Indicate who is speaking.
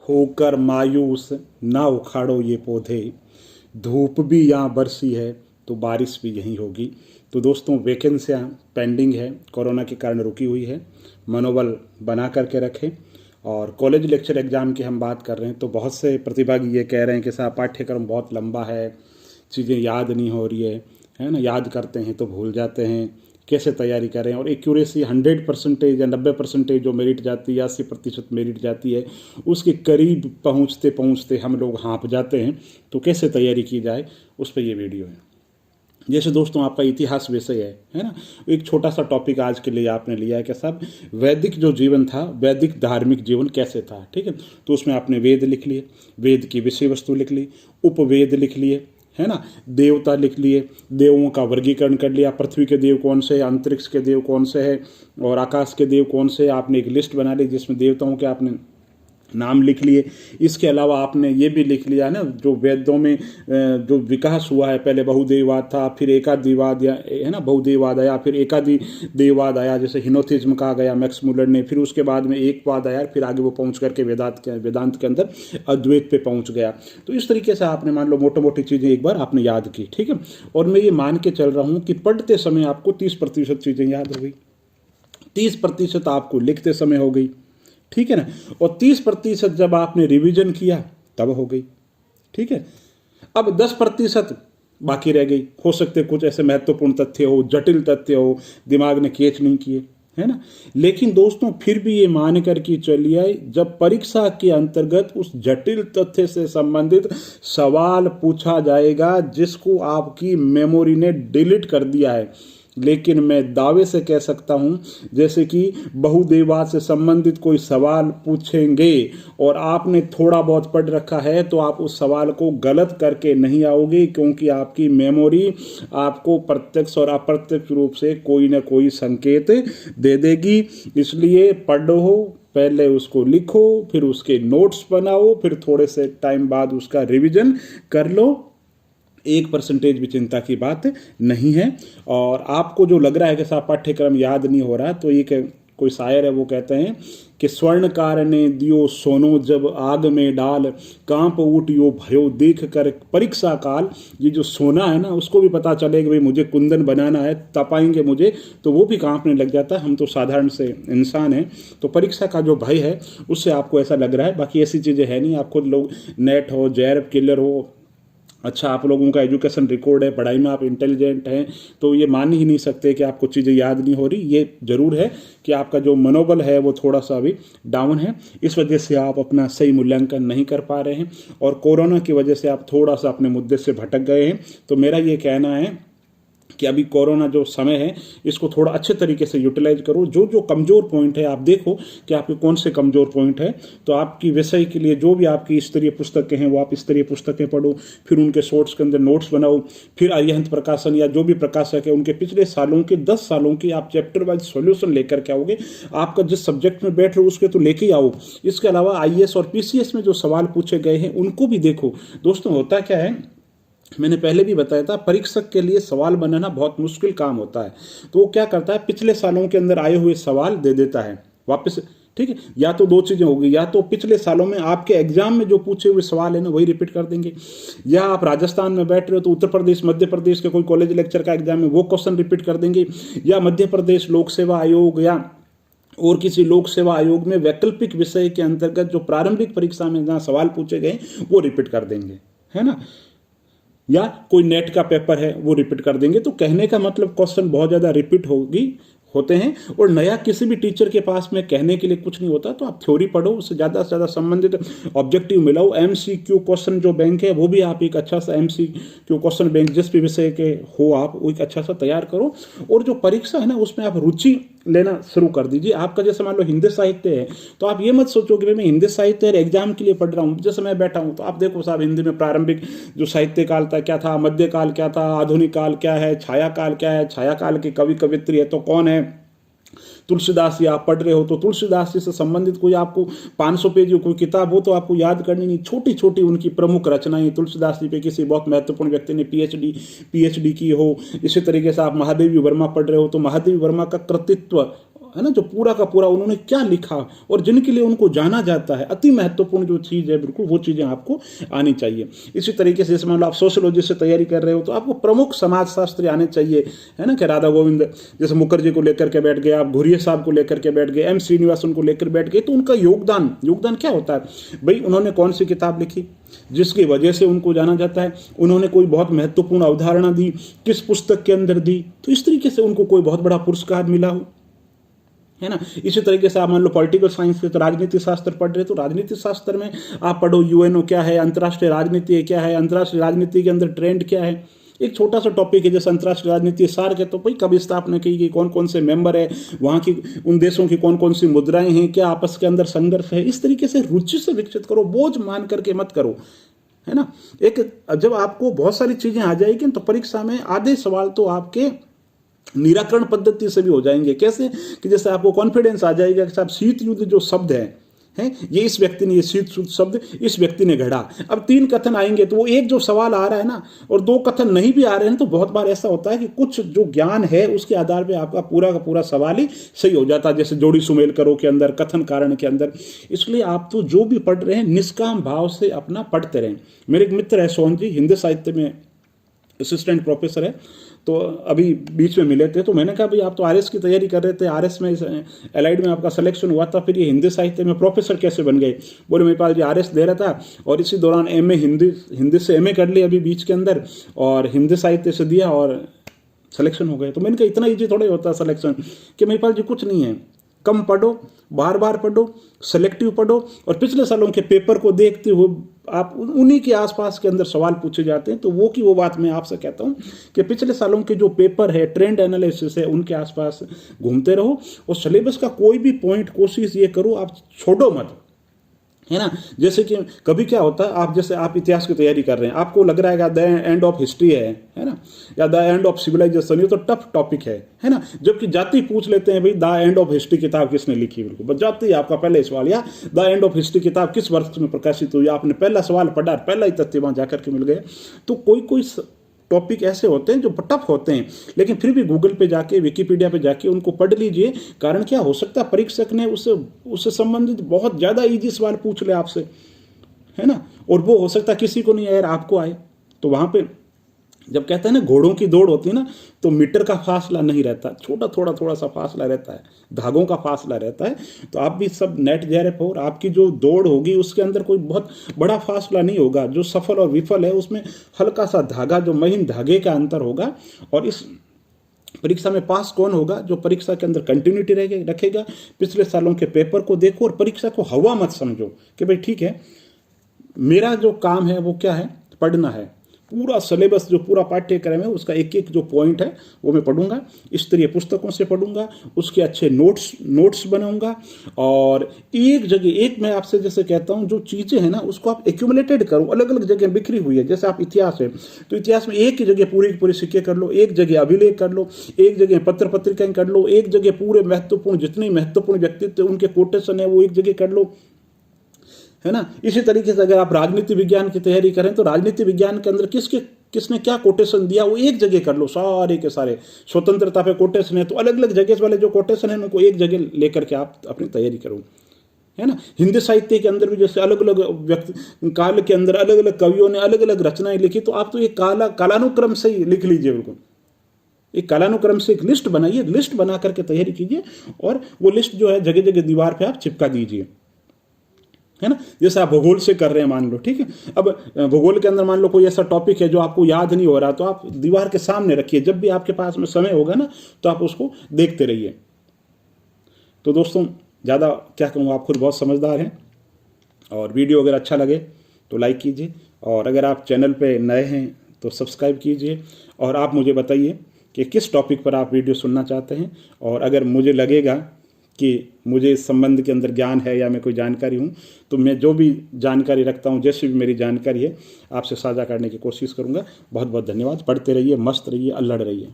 Speaker 1: होकर मायूस ना उखाड़ो ये पौधे, धूप भी यहाँ बरसी है तो बारिश भी यहीं होगी। तो दोस्तों, वैकेंसियाँ पेंडिंग है, कोरोना के कारण रुकी हुई है। मनोबल बना करके रखें। और कॉलेज लेक्चर एग्ज़ाम की हम बात कर रहे हैं तो बहुत से प्रतिभागी ये कह रहे हैं कि साहब पाठ्यक्रम बहुत लंबा है, चीज़ें याद नहीं हो रही है ना, याद करते हैं तो भूल जाते हैं, कैसे तैयारी करें। और एक्यूरेसी 100% या 90% जो मेरिट जाती है, 80% मेरिट जाती है, उसके करीब पहुंचते पहुंचते हम लोग हाँप जाते हैं। तो कैसे तैयारी की जाए, उस पर ये वीडियो है। जैसे दोस्तों, आपका इतिहास विषय है ना, एक छोटा सा टॉपिक आज के लिए आपने लिया है कि साहब वैदिक जो जीवन था, वैदिक धार्मिक जीवन कैसे था, ठीक है। तो उसमें आपने वेद लिख लिए, वेद की विषय वस्तु लिख ली, उपवेद लिख लिए, है ना, देवता लिख लिए, देवों का वर्गीकरण कर लिया, पृथ्वी के देव कौन से, अंतरिक्ष के देव कौन से है और आकाश के देव कौन से। आपने एक लिस्ट बना ली जिसमें देवताओं के आपने नाम लिख लिए। इसके अलावा आपने ये भी लिख लिया है ना, जो वेदों में जो विकास हुआ है, पहले बहुदेववाद था, फिर एकादिवाद या है ना बहुदेववाद आया, फिर एकादि देववाद आया, जैसे हिनोथिज्म कहा गया मैक्स मुलर ने, फिर उसके बाद में एकवाद आया, फिर आगे वो पहुंच करके वेदांत के अंदर अद्वैत पे पहुंच गया। तो इस तरीके से आपने मान लो मोटी मोटी चीज़ें एक बार आपने याद की, ठीक है। और मैं ये मान के चल रहा हूँ कि पढ़ते समय आपको 30% चीज़ें याद हो गई, 30% आपको लिखते समय हो गई, ठीक है ना। और 30% जब आपने रिवीजन किया तब हो गई, ठीक है। अब 10% बाकी रह गई। हो सकते कुछ ऐसे महत्वपूर्ण तथ्य हो, जटिल तथ्य हो, दिमाग ने कैच नहीं किए, है ना। लेकिन दोस्तों, फिर भी ये मान कर के चलिए, जब परीक्षा के अंतर्गत उस जटिल तथ्य से संबंधित सवाल पूछा जाएगा जिसको आपकी मेमोरी ने डिलीट कर दिया है, लेकिन मैं दावे से कह सकता हूं, जैसे कि बहुदेववाद से संबंधित कोई सवाल पूछेंगे और आपने थोड़ा बहुत पढ़ रखा है तो आप उस सवाल को गलत करके नहीं आओगे, क्योंकि आपकी मेमोरी आपको प्रत्यक्ष और अप्रत्यक्ष रूप से कोई ना कोई संकेत दे देगी। इसलिए पढ़ो, पहले उसको लिखो, फिर उसके नोट्स बनाओ, फिर थोड़े से टाइम बाद उसका रिवीजन कर लो। 1% भी चिंता की बात नहीं है। और आपको जो लग रहा है कि साहब पाठ्यक्रम याद नहीं हो रहा, तो एक कोई शायर है, वो कहते हैं कि स्वर्णकार ने दियो सोनो जब आग में डाल, कांप उठियो भयो देख कर परीक्षा काल। ये जो सोना है ना, उसको भी पता चले कि भाई मुझे कुंदन बनाना है, तपाएंगे मुझे, तो वो भी कांपने लग जाता है। हम तो साधारण से इंसान हैं, तो परीक्षा का जो भय है उससे आपको ऐसा लग रहा है। बाकी ऐसी चीज़ें है नहीं। आप खुद लोग नेट हो, जेआरएफ क्लियर हो, अच्छा आप लोगों का एजुकेशन रिकॉर्ड है, पढ़ाई में आप इंटेलिजेंट हैं, तो ये मान ही नहीं सकते कि आपको चीज़ें याद नहीं हो रही। ये जरूर है कि आपका जो मनोबल है वो थोड़ा सा अभी डाउन है, इस वजह से आप अपना सही मूल्यांकन नहीं कर पा रहे हैं और कोरोना की वजह से आप थोड़ा सा अपने मुद्दे से भटक गए हैं। तो मेरा ये कहना है कि अभी कोरोना जो समय है इसको थोड़ा अच्छे तरीके से यूटिलाइज करो। जो जो कमज़ोर पॉइंट है आप देखो कि आपके कौन से कमज़ोर पॉइंट है, तो आपकी विषय के लिए जो भी आपकी स्तरीय पुस्तकें हैं वो आप स्तरीय पुस्तकें पढ़ो, फिर उनके शॉर्ट्स के अंदर नोट्स बनाओ, फिर अरिहंत प्रकाशन या जो भी प्रकाशक है उनके पिछले सालों के 10 सालों की आप चैप्टर वाइज सॉल्यूशन लेकर के आओगे। आपका जिस सब्जेक्ट में बैठ रहे हो उसके तो लेके ही आओ। इसके अलावा आईएएस और पीसीएस में जो सवाल पूछे गए हैं उनको भी देखो। दोस्तों, होता क्या है, मैंने पहले भी बताया था, परीक्षक के लिए सवाल बनाना बहुत मुश्किल काम होता है। तो वो क्या करता है, पिछले सालों के अंदर आए हुए सवाल दे देता है वापस, ठीक है। या तो दो चीजें होगी, या तो पिछले सालों में आपके एग्जाम में जो पूछे हुए सवाल है ना वही रिपीट कर देंगे, या आप राजस्थान में बैठ रहे हो तो उत्तर प्रदेश मध्य प्रदेश के कोई कॉलेज लेक्चर का एग्जाम में वो क्वेश्चन रिपीट कर देंगे, या मध्य प्रदेश लोक सेवा आयोग या और किसी लोक सेवा आयोग में वैकल्पिक विषय के अंतर्गत जो प्रारंभिक परीक्षा में जहाँ सवाल पूछे गए वो रिपीट कर देंगे, है ना। या कोई नेट का पेपर है वो रिपीट कर देंगे। तो कहने का मतलब क्वेश्चन बहुत ज़्यादा रिपीट होते हैं और नया किसी भी टीचर के पास में कहने के लिए कुछ नहीं होता। तो आप थ्योरी पढ़ो, उससे ज़्यादा से ज़्यादा संबंधित ऑब्जेक्टिव मिलाओ। एमसीक्यू क्वेश्चन जो बैंक है वो भी आप एक अच्छा सा एमसीक्यू क्वेश्चन बैंक जिस भी विषय के हो आप वो एक अच्छा सा तैयार करो। और जो परीक्षा है ना उसमें आप रुचि लेना शुरू कर दीजिए। आपका जैसे मान लो हिंदी साहित्य है तो आप ये मत सोचो कि भाई मैं हिंदी साहित्य एग्जाम के लिए पढ़ रहा हूँ। जैसे मैं बैठा हूँ तो आप देखो साहब, हिंदी में प्रारंभिक जो साहित्य काल था क्या था, मध्यकाल क्या था, आधुनिक काल क्या है, छाया काल क्या है, छाया काल के कवि कवित्री है तो कौन है, तुलसीदास जी आप पढ़ रहे हो तो तुलसीदास जी से संबंधित कोई आपको 500 पेज की कोई किताब हो तो आपको याद करनी नहीं। छोटी छोटी उनकी प्रमुख रचनाएं, तुलसीदास जी पे किसी बहुत महत्वपूर्ण व्यक्ति ने पीएचडी की हो। इसी तरीके से आप महादेवी वर्मा पढ़ रहे हो तो महादेवी वर्मा का कृतित्व है ना, जो पूरा का पूरा उन्होंने क्या लिखा और जिनके लिए उनको जाना जाता है, अति महत्वपूर्ण जो चीज़ है बिल्कुल वो चीज़ें आपको आनी चाहिए। इसी तरीके से जैसे मान लो आप सोशियोलॉजी से तैयारी कर रहे हो तो आपको प्रमुख समाजशास्त्री आने चाहिए, है ना, कि राधा गोविंद जैसे मुखर्जी को लेकर के बैठ गए, आप घुरिया साहब को लेकर के बैठ गए, एम श्रीनिवासन को लेकर बैठ गए, तो उनका योगदान क्या होता है भाई, उन्होंने कौन सी किताब लिखी जिसकी वजह से उनको जाना जाता है, उन्होंने कोई बहुत महत्वपूर्ण अवधारणा दी, किस पुस्तक के अंदर दी, तो इस तरीके से उनको कोई बहुत बड़ा पुरस्कार मिला हो, है ना। इसी तरीके से आप मान लो पॉलिटिकल साइंस के तो राजनीति शास्त्र पढ़ रहे, तो राजनीति शास्त्र में आप पढ़ो यूएनओ क्या है, अंतर्राष्ट्रीय राजनीति क्या है, अंतर्राष्ट्रीय राजनीति के अंदर ट्रेंड क्या है। एक छोटा सा टॉपिक है जैसे अंतर्राष्ट्रीय राजनीति सार के, तो भाई कब स्थापना की गई, कौन कौन से मेंबर है, वहाँ की उन देशों की कौन कौन सी मुद्राएं हैं, क्या आपस के अंदर संघर्ष है। इस तरीके से रुचि से विकसित करो, बोझ मान करके मत करो, है ना। एक जब आपको बहुत सारी चीजें आ जाएगी तो परीक्षा में आधे सवाल तो आपके निराकरण पद्धति से भी हो जाएंगे। कैसे कि जैसे आपको कॉन्फिडेंस आ जाएगा कि साहब शीत युद्ध जो शब्द है ये इस व्यक्ति ने, ये शीत युद्ध शब्द इस व्यक्ति ने गढ़ा। अब 3 कथन आएंगे तो वो एक जो सवाल आ रहा है ना और 2 कथन नहीं भी आ रहे हैं, तो बहुत बार ऐसा होता है कि कुछ जो ज्ञान है उसके आधार पे आपका पूरा का पूरा सवाल ही सही हो जाता है, जैसे जोड़ी सुमेल करो के अंदर, कथन कारण के अंदर। इसलिए आप तो जो भी पढ़ रहे हैं निष्काम भाव से अपना पढ़ते रहें। मेरे एक मित्र है सोहन जी, हिंदी साहित्य में असिस्टेंट प्रोफेसर है, तो अभी बीच में मिले थे, तो मैंने कहा भाई आप तो आरएस की तैयारी कर रहे थे, आरएस में एलाइड में आपका सिलेक्शन हुआ था, फिर ये हिंदी साहित्य में प्रोफेसर कैसे बन गए। बोले मेरे पास जी आरएस दे रहा था और इसी दौरान एमए हिंदी से एमए कर ली अभी बीच के अंदर, और हिंदी साहित्य से दिया और सिलेक्शन हो गए। तो मैंने कहा इतना ईजी थोड़ा ही होता है सिलेक्शन, कि मेरे पास जी कुछ नहीं है, कम पढ़ो, बार बार पढ़ो, सेलेक्टिव पढ़ो, और पिछले सालों के पेपर को देखते हो आप उन्हीं के आसपास के अंदर सवाल पूछे जाते हैं। तो वो की वो बात मैं आपसे कहता हूं कि पिछले सालों के जो पेपर है, ट्रेंड एनालिसिस है, उनके आसपास घूमते रहो और सिलेबस का कोई भी पॉइंट कोशिश ये करो आप छोड़ो मत, है ना। जैसे कि कभी क्या होता है, आप जैसे आप इतिहास की तैयारी कर रहे हैं, आपको लग रहा है द एंड ऑफ हिस्ट्री है ना, या द एंड ऑफ सिविलाइजेशन, ये तो टफ टॉपिक है ना। जबकि जाति पूछ लेते हैं भाई द एंड ऑफ हिस्ट्री किताब किसने लिखी, बिल्कुल बस जाती है आपका पहले सवाल, या द एंड ऑफ हिस्ट्री किताब किस वर्ष में प्रकाशित हुई, आपने पहला सवाल पढ़ा, पहला ही तथ्य वहां जाकर के मिल गए। तो कोई टॉपिक ऐसे होते हैं जो टफ होते हैं, लेकिन फिर भी गूगल पे जाके, विकिपीडिया पे जाके उनको पढ़ लीजिए। कारण क्या हो सकता है, परीक्षक ने उससे संबंधित बहुत ज्यादा इजी सवाल पूछ ले आपसे, है ना, और वो हो सकता है किसी को नहीं आए, आपको आए। तो वहां पे जब कहते हैं ना घोड़ों की दौड़ होती है ना, तो मीटर का फासला नहीं रहता, थोड़ा सा फासला रहता है, धागों का फासला रहता है। तो आप भी सब नेट जेआरएफ हो, आपकी जो दौड़ होगी उसके अंदर कोई बहुत बड़ा फासला नहीं होगा। जो सफल और विफल है उसमें हल्का सा धागा, जो महीन धागे का अंतर होगा। और इस परीक्षा में पास कौन होगा, जो परीक्षा के अंदर कंटिन्यूटी रखेगा। पिछले सालों के पेपर को देखो और परीक्षा को हवा मत समझो कि भाई ठीक है मेरा जो काम है वो क्या है, पढ़ना है। पूरा सिलेबस जो पूरा पाठ्यक्रम है उसका एक एक जो पॉइंट है वो मैं पढ़ूंगा, स्तरीय पुस्तकों से पढ़ूंगा, उसके अच्छे नोट्स बनाऊंगा। और एक जगह, एक मैं आपसे जैसे कहता हूं, जो चीजें हैं ना उसको आप एक्यूमुलेटेड करो, अलग अलग जगह बिखरी हुई है। जैसे आप इतिहास है तो इतिहास में एक ही जगह पूरी की पूरी सिक्के कर लो, एक जगह अभिलेख कर लो, एक जगह पत्र पत्रिकाएं कर लो, एक जगह पूरे महत्वपूर्ण जितने महत्वपूर्ण व्यक्तित्व उनके कोटेशन है वो एक जगह कर लो, है ना। इसी तरीके से अगर आप राजनीति विज्ञान की तैयारी करें तो राजनीति विज्ञान के अंदर किसने क्या कोटेशन दिया वो एक जगह कर लो, सारे के सारे। स्वतंत्रता पे कोटेशन है तो अलग अलग जगह वाले जो कोटेशन है उनको एक जगह लेकर के आप अपनी तैयारी करो, है ना। हिंदी साहित्य के अंदर भी जैसे अलग अलग व्यक्ति काल के अंदर अलग अलग कवियों ने अलग अलग रचनाएं लिखी, तो आप तो ये कालानुक्रम से ही लिख लीजिए, बिल्कुल एक कालानुक्रम से एक लिस्ट बनाइए, लिस्ट बना करके तैयारी कीजिए और वो लिस्ट जो है जगह जगह दीवार पे आप चिपका दीजिए, है ना। जैसे आप भूगोल से कर रहे हैं मान लो, ठीक है। अब भूगोल के अंदर मान लो कोई ऐसा टॉपिक है जो आपको याद नहीं हो रहा, तो आप दीवार के सामने रखिए, जब भी आपके पास में समय होगा ना तो आप उसको देखते रहिए। तो दोस्तों ज़्यादा क्या कहूँ, आप खुद बहुत समझदार हैं। और वीडियो अगर अच्छा लगे तो लाइक कीजिए, और अगर आप चैनल पे नए हैं तो सब्सक्राइब कीजिए। और आप मुझे बताइए कि किस टॉपिक पर आप वीडियो सुनना चाहते हैं, और अगर मुझे लगेगा कि मुझे इस संबंध के अंदर ज्ञान है या मैं कोई जानकारी हूँ, तो मैं जो भी जानकारी रखता हूँ, जैसी भी मेरी जानकारी है, आपसे साझा करने की कोशिश करूँगा। बहुत बहुत धन्यवाद। पढ़ते रहिए, मस्त रहिए, अल्हड़ रहिए।